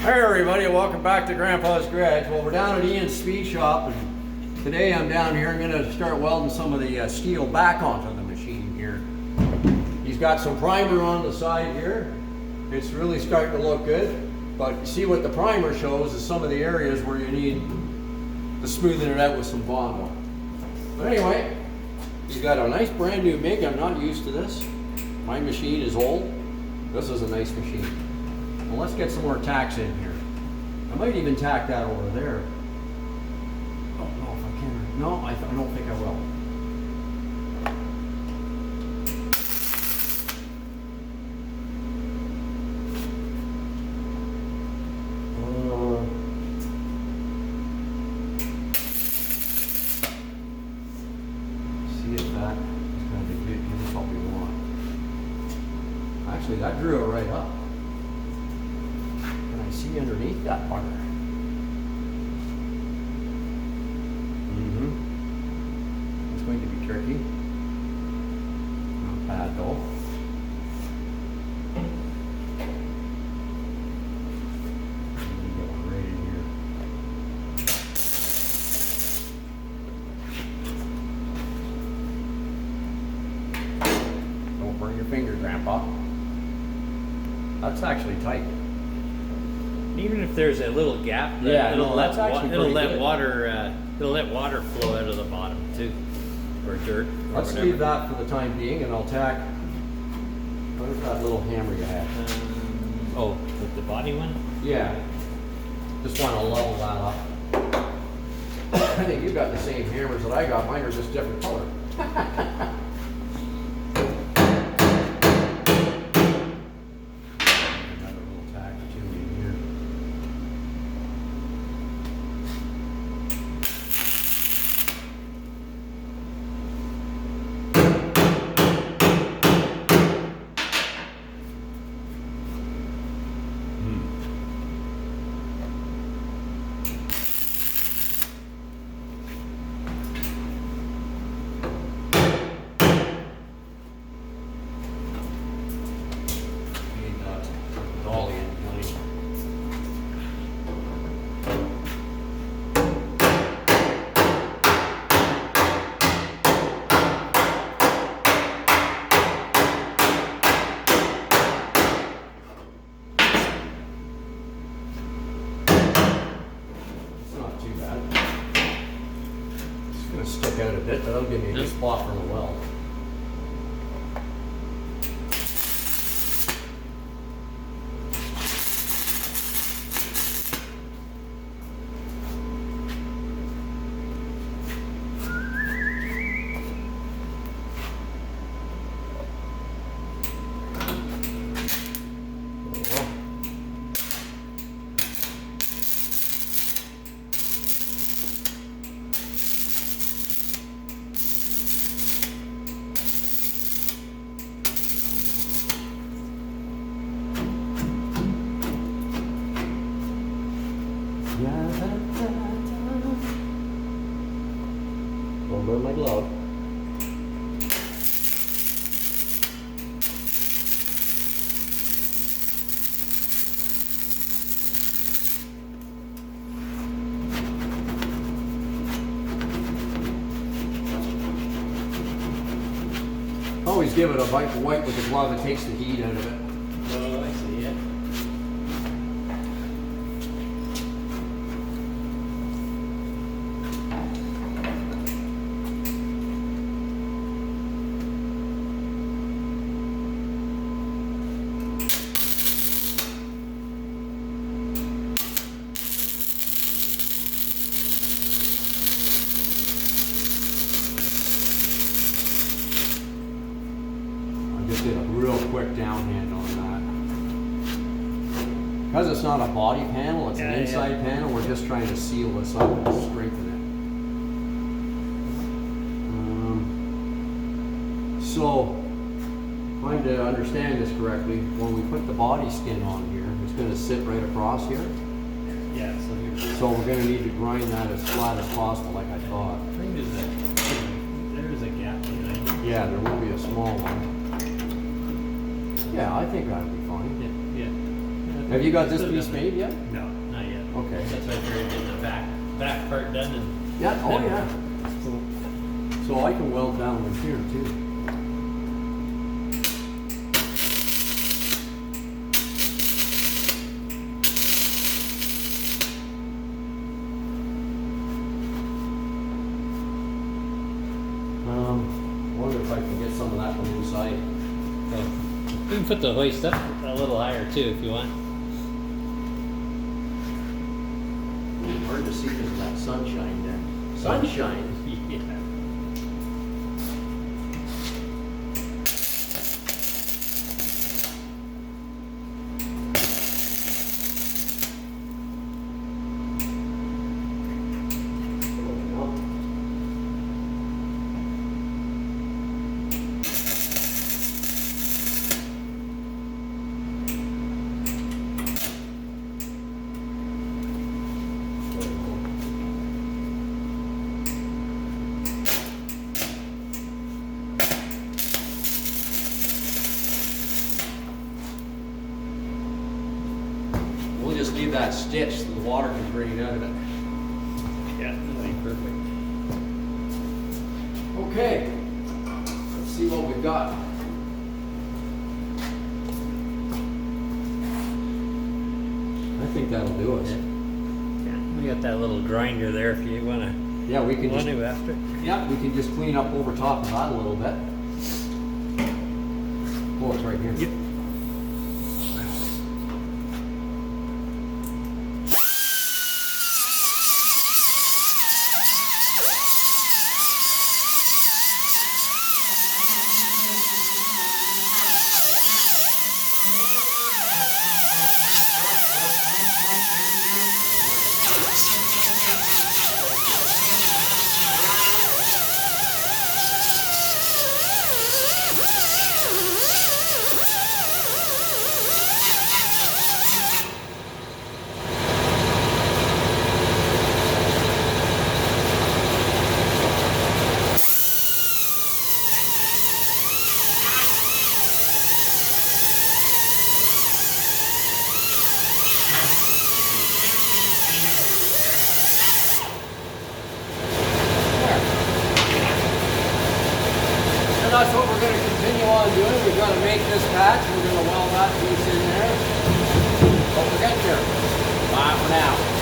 Hey everybody, welcome back to Grandpa's Garage. Well, we're down at Ian's speed shop, and today I'm down here. I'm going to start welding some of the steel back onto the machine here. He's got some primer on the side here. It's really starting to look good, but you see what the primer shows is some of the areas where you need to smoothen it out with some Bondo. But anyway, he's got a nice brand new MIG. I'm not used to this. My machine is old. This is a nice machine. Well, let's get some more tacks in here. I might even tack that over there. I don't know if I can. No, I don't think I will. See if that is going to give us what we want. Actually, that drew it right up. See underneath that part. It's going to be tricky. Not bad though. Get one right in here. Don't burn your finger, Grandpa. That's actually tight. Even if there's a little gap, it'll let water flow out of the bottom too, or dirt. Or Let's leave that for the time being, and I'll tack. What is that little hammer you have? Oh, with the body one? Yeah. Just want to level that up. I think you've got the same hammers that I got. Mine are just different color. Stick out a bit, but that'll give me a good spot for the weld. Don't burn my glove. Always give it a wipe with the glove. It takes the heat out of it. Oh, I see, yeah. Just did a real quick downhand on that. Because it's not a body panel, it's an inside panel, we're just trying to seal this up and strengthen it. So, trying to understand this correctly, when we put the body skin on here, it's going to sit right across here. Yeah, so we're going to need to grind that as flat as possible, like I thought. I think there's a gap behind it. Yeah, there will be a small one. Yeah, I think that'll be fine. Yeah, Have you got this piece made yet? No, not yet. Okay. That's why I figured getting the back part done and. Yeah, oh then- yeah. So I can weld down with here too. Wonder if I can get some of that from inside. So, you can put the hoist up a little higher too if you want. Hard to see because of that sunshine there. Sunshine? Yeah. We'll just leave that stitch so the water can drain out of it. Yeah, that'll be perfect. Okay, let's see what we've got. I think that'll do us. Yeah, we got that little grinder there if you wanna Yeah, we can want just, to after. yeah, we can just clean up over top of that a little bit. Oh, it's right here. Yep. And that's what we're going to continue on doing. We're going to make this patch. We're going to weld that piece in there. Don't forget there. Bye for now.